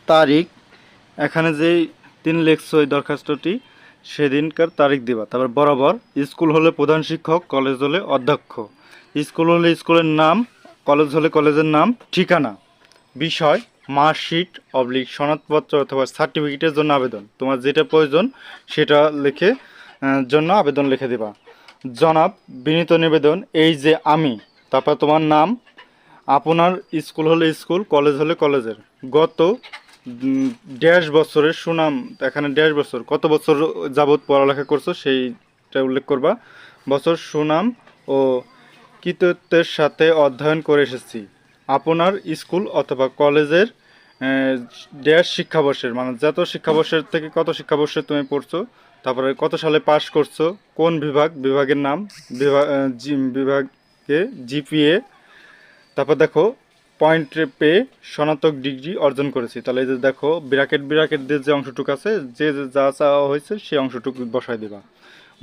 তারিখ, এখানে যেই দিন লেখছো ওই দরখাস্তটি সেদিনকার তারিখ দিবা। তারপর বরাবর স্কুল হলে প্রধান শিক্ষক, কলেজ হলে অধ্যক্ষ, স্কুল হলে স্কুলের নাম, কলেজ হলে কলেজের নাম, ঠিকানা, বিষয়, মার্কশিট অবলিক সনদপত্র অথবা সার্টিফিকেটের জন্য আবেদন, তোমার যেটা প্রয়োজন সেটা লিখে জন্য আবেদন লিখে দিবা। জনাব, বিনীত নিবেদন, এই যে আমি, তারপর তোমার নাম, আপনার স্কুল হলে স্কুল, কলেজ হলে কলেজের গত ড্যাশ বছরের সুনাম, এখানে ড্যাশ বছর, কত বছর যাবৎ পড়ালেখা করছো সেইটা উল্লেখ করবা। বছর, সুনাম ও কৃতিত্বের সাথে অধ্যয়ন করে এসেছি। আপনার স্কুল অথবা কলেজের ড্যাশ শিক্ষাবর্ষের, মানে যত শিক্ষাবর্ষের থেকে কত শিক্ষাবর্ষে তুমি পড়ছো, তারপরে কত সালে পাশ করছো, কোন বিভাগ, বিভাগের নাম, বিভাগে জিপিএ, তারপর দেখো পয়েন্ট পেয়ে স্নাতক ডিগ্রি অর্জন করেছি। তাহলে এই যে দেখো ব্র্যাকেট ব্র্যাকেট দিয়ে যে অংশটুকু আছে, যে যা চাওয়া হয়েছে সেই অংশটুকু বসাই দেবা।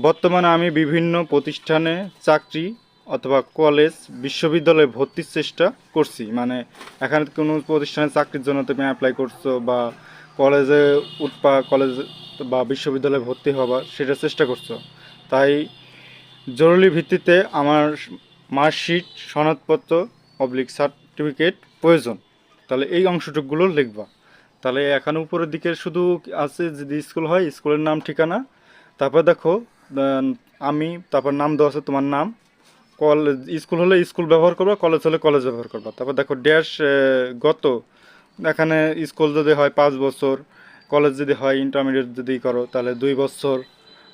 বর্তমানে আমি বিভিন্ন প্রতিষ্ঠানে চাকরি অথবা কলেজ, বিশ্ববিদ্যালয়ে ভর্তির চেষ্টা করছি। মানে এখানে কোনো প্রতিষ্ঠানে চাকরির জন্য তুমি অ্যাপ্লাই করছো বা কলেজে উঠবা, কলেজ বা বিশ্ববিদ্যালয়ে ভর্তি হবা, সেটা চেষ্টা করছো। তাই জরুরি ভিত্তিতে আমার মার্কশিট, সনদপত্র অবলিক সার্টিফিকেট প্রয়োজন। তাহলে এই অংশটুকুগুলো লিখবা। তাহলে এখানে উপরের দিকে শুধু আছে যদি স্কুল হয় স্কুলের নাম, ঠিকানা, তারপর দেখো আমি, তারপর নাম দেওয়া আছে তোমার নাম, কলেজ, স্কুল হলে স্কুল ব্যবহার করবা, কলেজ হলে কলেজ ব্যবহার করবা। তারপর দেখো ড্যাশ গত, এখানে স্কুল যদি হয় 5 বছর, কলেজ যদি হয় ইন্টারমিডিয়েট যদি করো তাহলে 2 বছর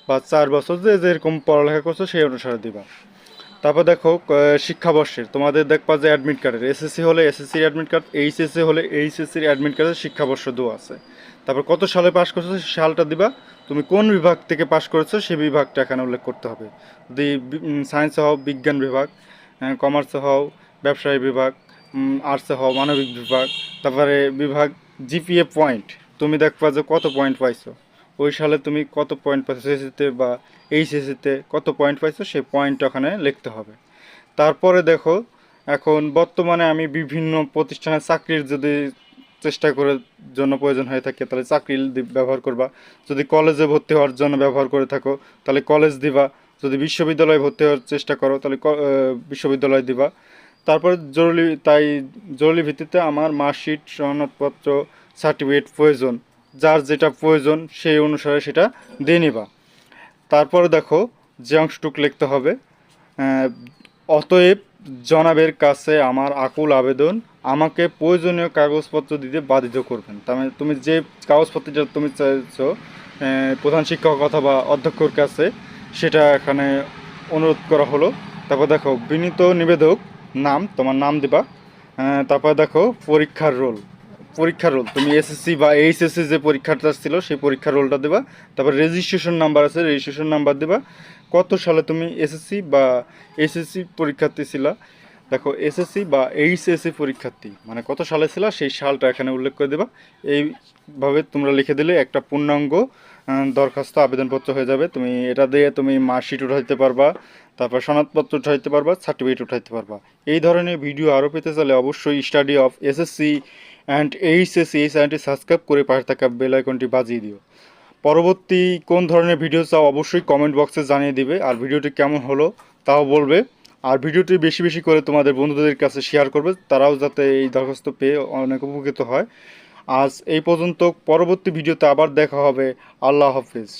বা 4 বছর, যে যেরকম পড়ালেখা করছো সেই অনুসারে দিবা। তারপর দেখো শিক্ষাবর্ষের তোমাদের দেখবা যে অ্যাডমিট কার্ডের, এসএসসি হলে এসএসসির অ্যাডমিট কার্ড, এইচএসসি হলে এইচএসসির অ্যাডমিট কার্ডের শিক্ষাবর্ষ দেওয়া আছে। তারপর কত সালে পাস করছো সেই সালটা দিবা। তুমি কোন বিভাগ থেকে পাস করেছো সেই বিভাগটা এখানে উল্লেখ করতে হবে। যদি সায়েন্সে হও বিজ্ঞান বিভাগ, কমার্সে হও ব্যবসায়ী বিভাগ, আর্টসে হও মানবিক বিভাগ, তারপরে বিভাগ, জিপিএ পয়েন্ট, তুমি দেখবা যে কত পয়েন্ট পাইছো, ওই সালে তুমি কত পয়েন্ট পাইছো এসএসসিতে বা এইচএসসিতে কত পয়েন্ট পাইছো সেই পয়েন্ট ওখানে লিখতে হবে। তারপরে দেখো এখন বর্তমানে আমি বিভিন্ন প্রতিষ্ঠানে চাকরির যদি চেষ্টা করার জন্য প্রয়োজন হয়ে থাকে তাহলে চাকরি ব্যবহার করবা। যদি কলেজে ভর্তি হওয়ার জন্য ব্যবহার করে থাকো তাহলে কলেজ দিবা। যদি বিশ্ববিদ্যালয়ে ভর্তি হওয়ার চেষ্টা করো তাহলে বিশ্ববিদ্যালয় দিবা। তারপর জরুরি ভিত্তিতে আমার মার্কশিট, সনদপত্র, সার্টিফিকেট প্রয়োজন, যার যেটা প্রয়োজন সেই অনুসারে সেটা দিয়ে নিবা। তারপরে দেখো যে অংশটুকু লিখতে হবে, অতএব জনাবের কাছে আমার আকুল আবেদন, আমাকে প্রয়োজনীয় কাগজপত্র দিতে বাধিত করবেন। তার মানে তুমি যে কাগজপত্রটা তুমি চাইছো প্রধান শিক্ষক অথবা অধ্যক্ষর কাছে, সেটা এখানে অনুরোধ করা হলো। তারপর দেখো বিনীত নিবেদক, নাম, তোমার নাম দিবা। তারপর দেখো পরীক্ষার রোল তুমি এসএসসি বা এইচএসসি যে পরীক্ষাটা ছিল সেই পরীক্ষার রোলটা দেবা। তারপর রেজিস্ট্রেশন নাম্বার আছে, রেজিস্ট্রেশন নাম্বার দেবা। কত সালে তুমি এসএসসি বা এইচএসসি পরীক্ষার্থী ছিলা, দেখো এসএসসি বা এইচএসসি পরীক্ষার্থী মানে কত সালে ছিল সেই সালটা এখানে উল্লেখ করে দেবা। এইভাবে তোমরা লিখে দিলে একটা পূর্ণাঙ্গ দরখাস্ত আবেদনপত্র হয়ে যাবে। তুমি এটা দিয়ে তুমি মার্কশিট উঠাইতে পারবা, তারপর সনদপত্র উঠাইতে পারবা, সার্টিফিকেট উঠাইতে পারবা। এই ধরনের ভিডিও আরও পেতে চাইলে অবশ্যই study of SSC and HSC এই চ্যানেলটি সাবস্ক্রাইব করে পাশে থাকা বেল আইকনটি বাজিয়ে দিও। পরবর্তী কোন ধরনের ভিডিও চাও অবশ্যই কমেন্ট বক্সে জানিয়ে দিবে, আর ভিডিওটি কেমন হলো তাও বলবে। আর ভিডিওটি বেশি বেশি করে তোমাদের বন্ধুদের কাছে শেয়ার করবে, তারাও যাতে এই দরখাস্ত পেয়ে অনেক উপকৃত হয়। আজ এই পর্যন্ত, পরবর্তী ভিডিওতে আবার দেখা হবে। আল্লাহ হাফিজ।